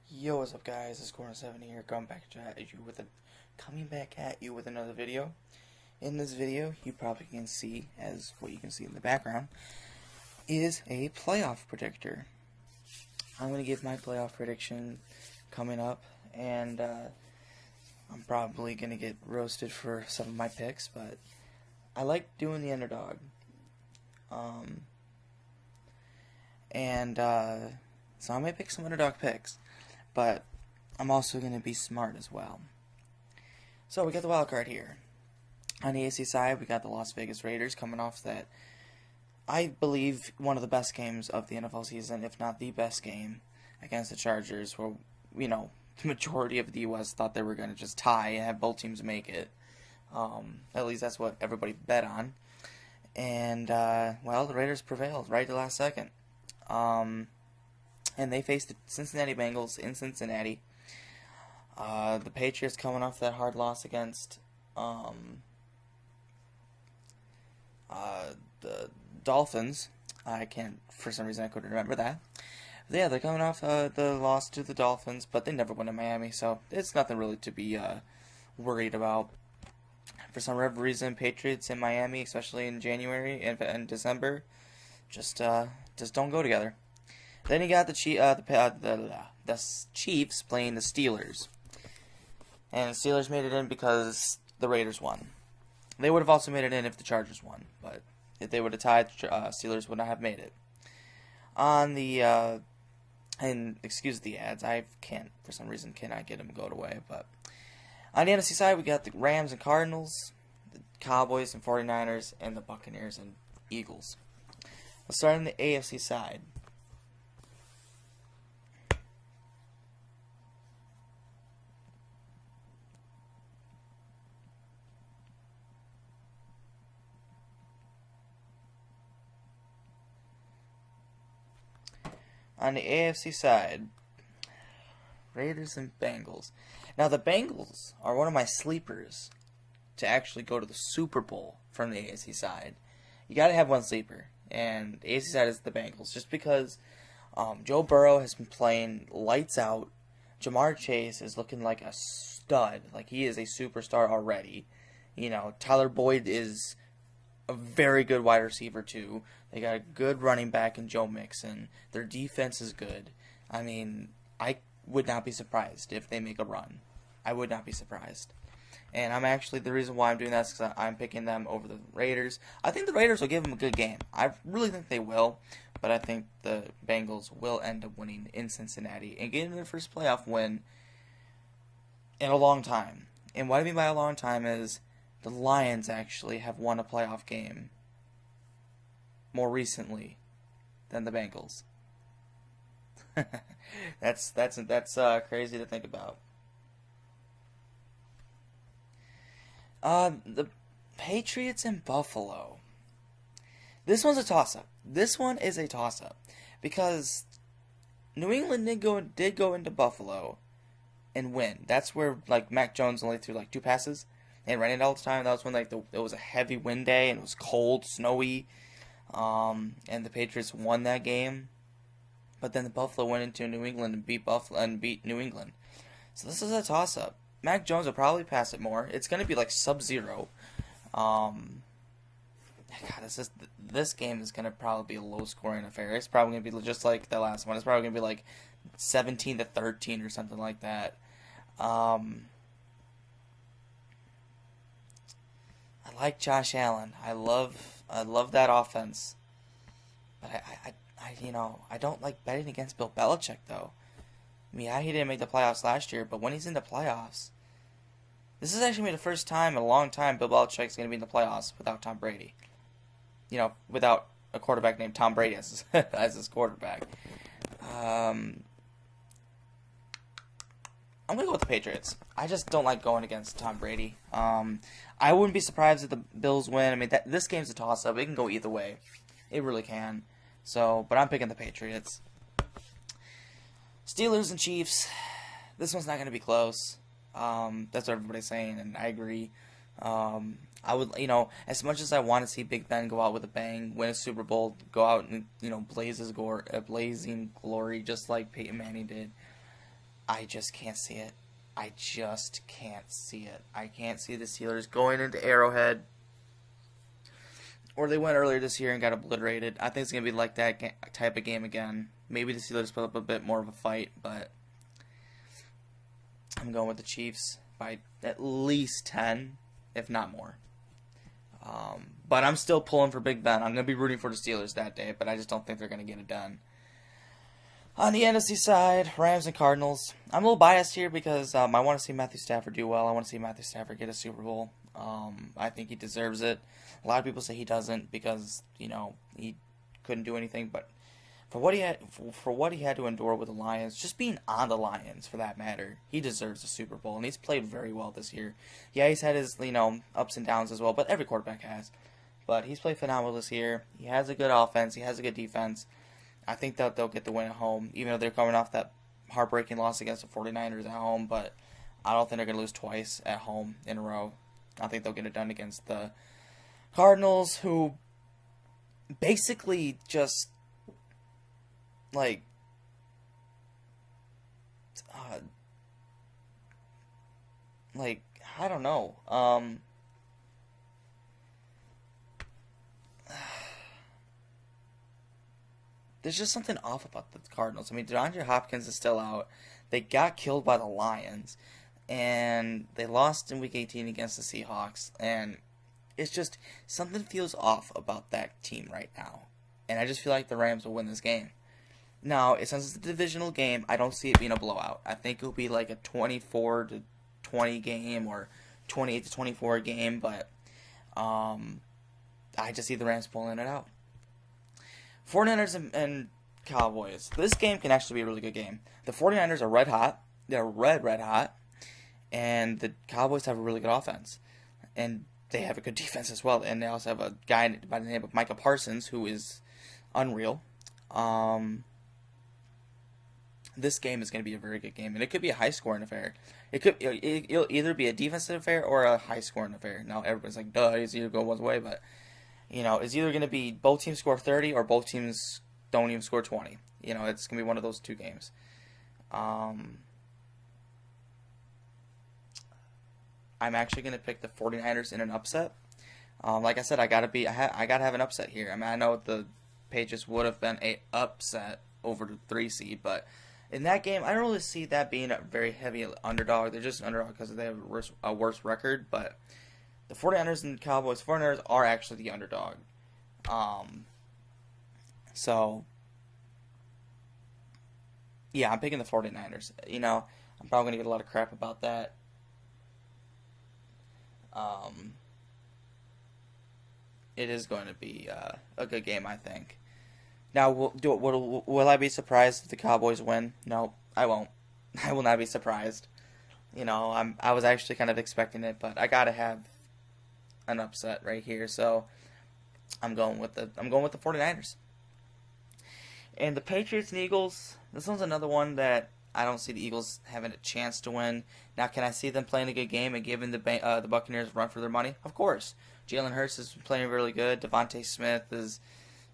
Yo, what's up, guys? It's Corner7 here, coming back at you with another video. In this video, you probably can see, as what you can see in the background, is a playoff predictor. I'm going to give my playoff prediction coming up, and I'm probably going to get roasted for some of my picks, but I like doing the underdog. So I may pick some underdog picks, but I'm also going to be smart as well. So we got the wild card here. On the AFC side, we got the Las Vegas Raiders coming off that, I believe, one of the best games of the NFL season, if not the best game, against the Chargers, where, the majority of the U.S. thought they were going to just tie and have both teams make it. At least that's what everybody bet on. And, the Raiders prevailed right at the last second. And they faced the Cincinnati Bengals in Cincinnati. The Patriots coming off that hard loss against the Dolphins. For some reason I couldn't remember that. But yeah, they're coming off the loss to the Dolphins, but they never went to Miami, so it's nothing really to be worried about. For some reason, Patriots in Miami, especially in January and December, just don't go together. Then you got the Chiefs playing the Steelers. And the Steelers made it in because the Raiders won. They would have also made it in if the Chargers won, but if they would have tied, Steelers would not have made it. On the, and excuse the ads, I can't, for some reason, cannot get them to go away, but on the NFC side, we got the Rams and Cardinals, the Cowboys and 49ers, and the Buccaneers and Eagles. Let's start on the AFC side. On the AFC side, Raiders and Bengals. Now, the Bengals are one of my sleepers to actually go to the Super Bowl from the AFC side. You got to have one sleeper, and the AFC side is the Bengals, just because Joe Burrow has been playing lights out. Jamar Chase is looking like a stud, like he is a superstar already. Tyler Boyd is a very good wide receiver too. They got a good running back in Joe Mixon. Their defense is good. I mean, I would not be surprised if they make a run. I would not be surprised. And the reason why I'm doing that is because I'm picking them over the Raiders. I think the Raiders will give them a good game. I really think they will, but I think the Bengals will end up winning in Cincinnati and getting their first playoff win in a long time. And what I mean by a long time is the Lions actually have won a playoff game more recently than the Bengals. that's crazy to think about. The Patriots and Buffalo. This one's a toss-up. This one is a toss-up because New England did go into Buffalo and win. That's where Mac Jones only threw 2 passes and ran it all the time. That was when it was a heavy wind day and it was cold, snowy, and the Patriots won that game. But then the Buffalo went into New England and beat New England. So this is a toss-up. Mac Jones will probably pass it more. It's going to be sub-zero. This game is going to probably be a low-scoring affair. It's probably going to be just like the last one. It's probably going to be 17-13 or something like that. I like Josh Allen. I love that offense. But I don't like betting against Bill Belichick though. He didn't make the playoffs last year, but when he's in the playoffs, this is actually the first time in a long time Bill Belichick's going to be in the playoffs without Tom Brady. Without a quarterback named Tom Brady as his quarterback. I'm going to go with the Patriots. I just don't like going against Tom Brady. I wouldn't be surprised if the Bills win. I mean, this game's a toss-up. It can go either way. It really can. But I'm picking the Patriots. Steelers and Chiefs. This one's not going to be close. That's what everybody's saying, and I agree. I would, as much as I want to see Big Ben go out with a bang, win a Super Bowl, go out and, blaze his blazing glory, just like Peyton Manning did, I just can't see it. I just can't see it. I can't see the Steelers going into Arrowhead, or they went earlier this year and got obliterated. I think it's going to be like that type of game again. Maybe the Steelers put up a bit more of a fight, but I'm going with the Chiefs by at least 10, if not more. But I'm still pulling for Big Ben. I'm going to be rooting for the Steelers that day, but I just don't think they're going to get it done. On the NFC side, Rams and Cardinals. I'm a little biased here because I want to see Matthew Stafford do well. I want to see Matthew Stafford get a Super Bowl. I think he deserves it. A lot of people say he doesn't because, he couldn't do anything. But for what he had to endure with the Lions, just being on the Lions for that matter, he deserves a Super Bowl. And he's played very well this year. Yeah, he's had his, ups and downs as well, but every quarterback has. But he's played phenomenal this year. He has a good offense. He has a good defense. I think that they'll get the win at home, even though they're coming off that heartbreaking loss against the 49ers at home. But I don't think they're going to lose twice at home in a row. I think they'll get it done against the Cardinals, who basically just, I don't know. There's just something off about the Cardinals. I mean, DeAndre Hopkins is still out. They got killed by the Lions, and they lost in Week 18 against the Seahawks. And it's just something feels off about that team right now. And I just feel like the Rams will win this game. Now, since it's a divisional game, I don't see it being a blowout. I think it'll be like a 24-20 game or 28-24 game, but I just see the Rams pulling it out. 49ers and Cowboys. This game can actually be a really good game. The 49ers are red hot. They're red hot. And the Cowboys have a really good offense. And they have a good defense as well. And they also have a guy by the name of Micah Parsons who is unreal. This game is going to be a very good game. And it could be a high-scoring affair. It'll either be a defensive affair or a high-scoring affair. Now, everybody's like, duh, it's either go one way, but it's either going to be both teams score 30 or both teams don't even score 20. It's going to be one of those two games. I'm actually going to pick the 49ers in an upset. Like I said, I got to have an upset here. I mean, I know the Patriots would have been a upset over the 3 seed, but in that game, I don't really see that being a very heavy underdog. They're just an underdog because they have a worse record, but the 49ers and Cowboys, 49ers are actually the underdog. So, yeah, I'm picking the 49ers. I'm probably going to get a lot of crap about that. It is going to be a good game, I think. Now, will I be surprised if the Cowboys win? No, I won't. I will not be surprised. I was actually kind of expecting it, but I got to have an upset right here, so I'm going with the 49ers. And the Patriots and Eagles, this one's another one that I don't see the Eagles having a chance to win. Now, can I see them playing a good game and giving the Buccaneers a run for their money? Of course. Jalen Hurts is playing really good. Devontae Smith is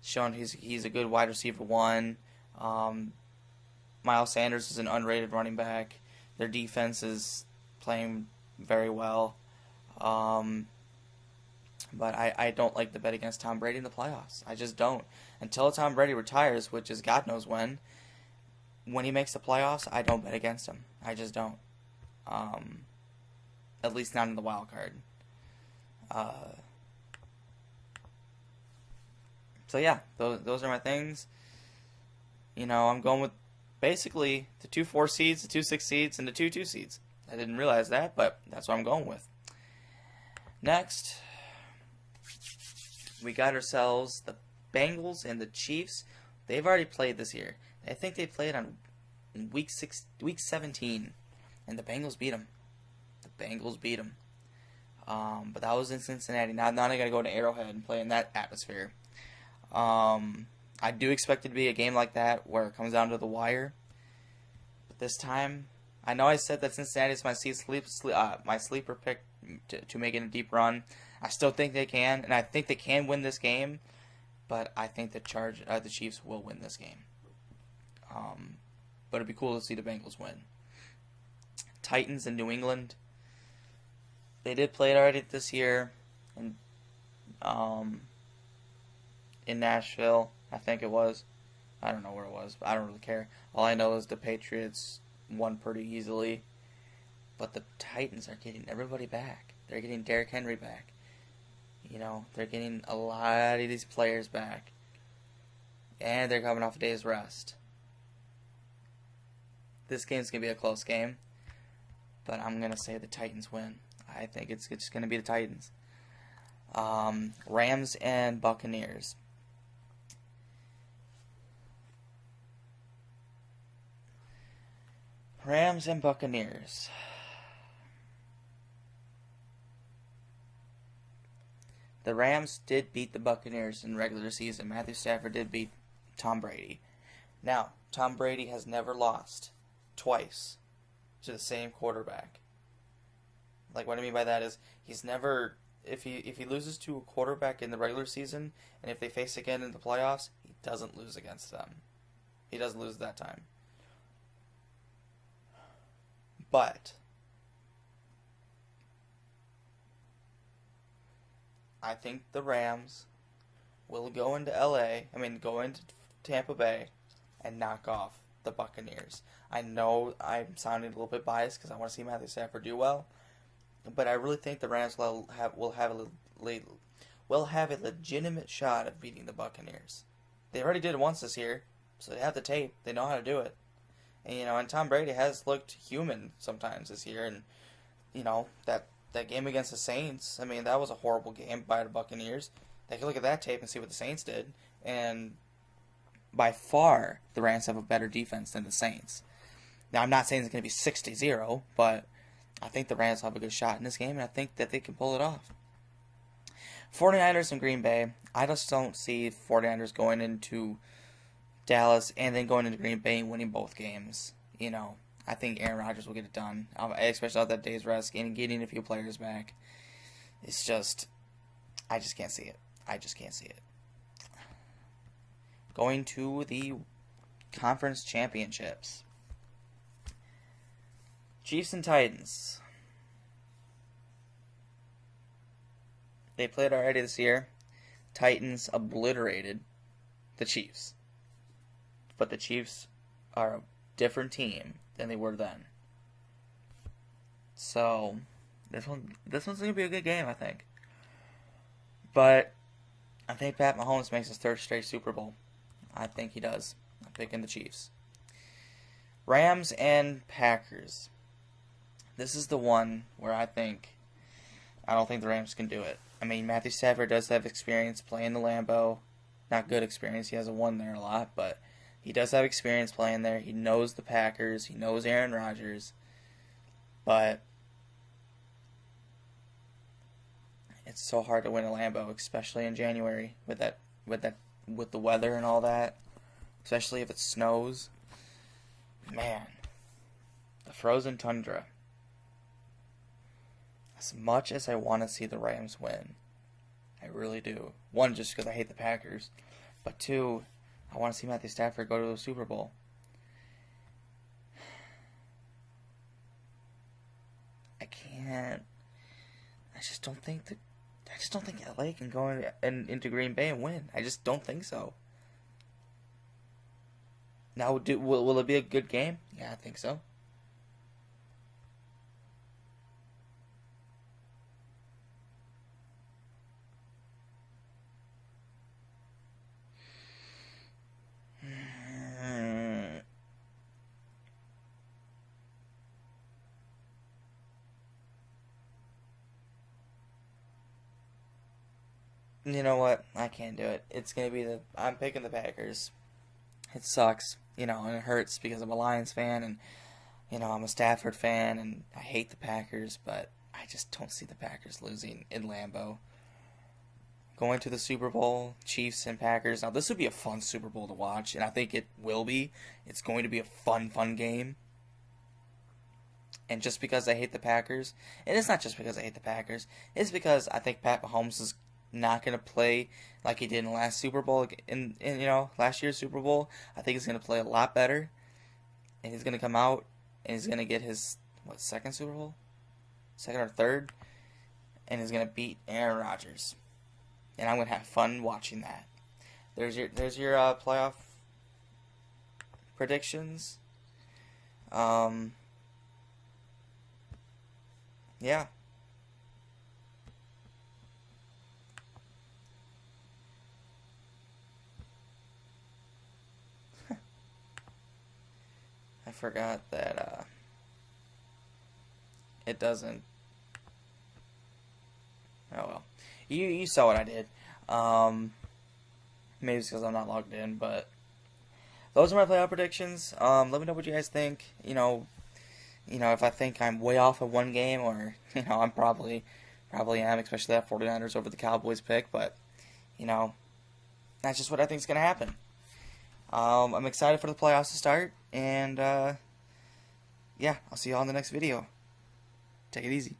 showing he's a good wide receiver one. Miles Sanders is an unrated running back. Their defense is playing very well. But I don't like the bet against Tom Brady in the playoffs. I just don't. Until Tom Brady retires, which is God knows when he makes the playoffs, I don't bet against him. I just don't. At least not in the wild card. So yeah, those are my things. I'm going with basically the 2 4 seeds, the 2 6 seeds, and the 2 2 seeds. I didn't realize that, but that's what I'm going with. Next, we got ourselves the Bengals and the Chiefs. They've already played this year. I think they played on week 17, and the Bengals beat them. But that was in Cincinnati. Now they got to go to Arrowhead and play in that atmosphere. I do expect it to be a game like that where it comes down to the wire. But this time, I know I said that Cincinnati is my sleeper pick to make it a deep run. I still think they can, and I think they can win this game. But I think the Chiefs will win this game. But it'd be cool to see the Bengals win. Titans in New England. They did play it already this year in in Nashville, I think it was. I don't know where it was, but I don't really care. All I know is the Patriots won pretty easily. But the Titans are getting everybody back. They're getting Derrick Henry back. They're getting a lot of these players back. And they're coming off a day's rest. This game's going to be a close game. But I'm going to say the Titans win. I think it's just going to be the Titans. Rams and Buccaneers. Rams and Buccaneers. The Rams did beat the Buccaneers in regular season. Matthew Stafford did beat Tom Brady. Now, Tom Brady has never lost twice to the same quarterback. Like, what I mean by that is he's never, if he loses to a quarterback in the regular season, and if they face again in the playoffs, he doesn't lose against them. He doesn't lose that time. But I think the Rams will go into go into Tampa Bay and knock off the Buccaneers. I know I'm sounding a little bit biased because I want to see Matthew Stafford do well, but I really think the Rams will have a legitimate shot of beating the Buccaneers. They already did it once this year, so they have the tape. They know how to do it. And Tom Brady has looked human sometimes this year, and that game against the Saints, that was a horrible game by the Buccaneers. They can look at that tape and see what the Saints did, and by far the Rams have a better defense than the Saints. Now, I'm not saying it's going to be 60-0, but I think the Rams will have a good shot in this game, and I think that they can pull it off. 49ers and Green Bay. I just don't see 49ers going into Dallas and then going into Green Bay and winning both games. I think Aaron Rodgers will get it done, especially out that day's rest and getting a few players back. It's just, I just can't see it. Going to the conference championships. Chiefs and Titans. They played already this year. Titans obliterated the Chiefs. But the Chiefs are a different team than they were then. So, this one's going to be a good game, I think. But I think Pat Mahomes makes his third straight Super Bowl. I think he does. I'm picking the Chiefs. Rams and Packers. This is the one where I don't think the Rams can do it. Matthew Stafford does have experience playing the Lambeau. Not good experience. He hasn't won there a lot, but he does have experience playing there. He knows the Packers. He knows Aaron Rodgers. But it's so hard to win a Lambeau, especially in January with the weather and all that. Especially if it snows. Man, the frozen tundra. As much as I want to see the Rams win, I really do. One, just because I hate the Packers. But two, I want to see Matthew Stafford go to the Super Bowl. I can't. I just don't think LA can go into Green Bay and win. I just don't think so. Now, will it be a good game? Yeah, I think so. You know what? I can't do it. It's going to be I'm picking the Packers. It sucks, and it hurts because I'm a Lions fan and, I'm a Stafford fan and I hate the Packers, but I just don't see the Packers losing in Lambeau. Going to the Super Bowl, Chiefs and Packers. Now, this would be a fun Super Bowl to watch, and I think it will be. It's going to be a fun game. And just because I hate the Packers, and it's not just because I hate the Packers, it's because I think Pat Mahomes is not going to play like he did in the last Super Bowl, in last year's Super Bowl. I think he's going to play a lot better, and he's going to come out, and he's going to get his what, second Super Bowl? Second or third? And is going to beat Aaron Rodgers. And I'm going to have fun watching that. There's your playoff predictions. Yeah. I forgot that it doesn't. Oh well. You saw what I did. Maybe it's because I'm not logged in, but those are my playoff predictions. Let me know what you guys think. If I think I'm way off of one game, or I'm probably am, especially that 49ers over the Cowboys pick. But that's just what I think is gonna happen. I'm excited for the playoffs to start, and yeah, I'll see you all in the next video. Take it easy.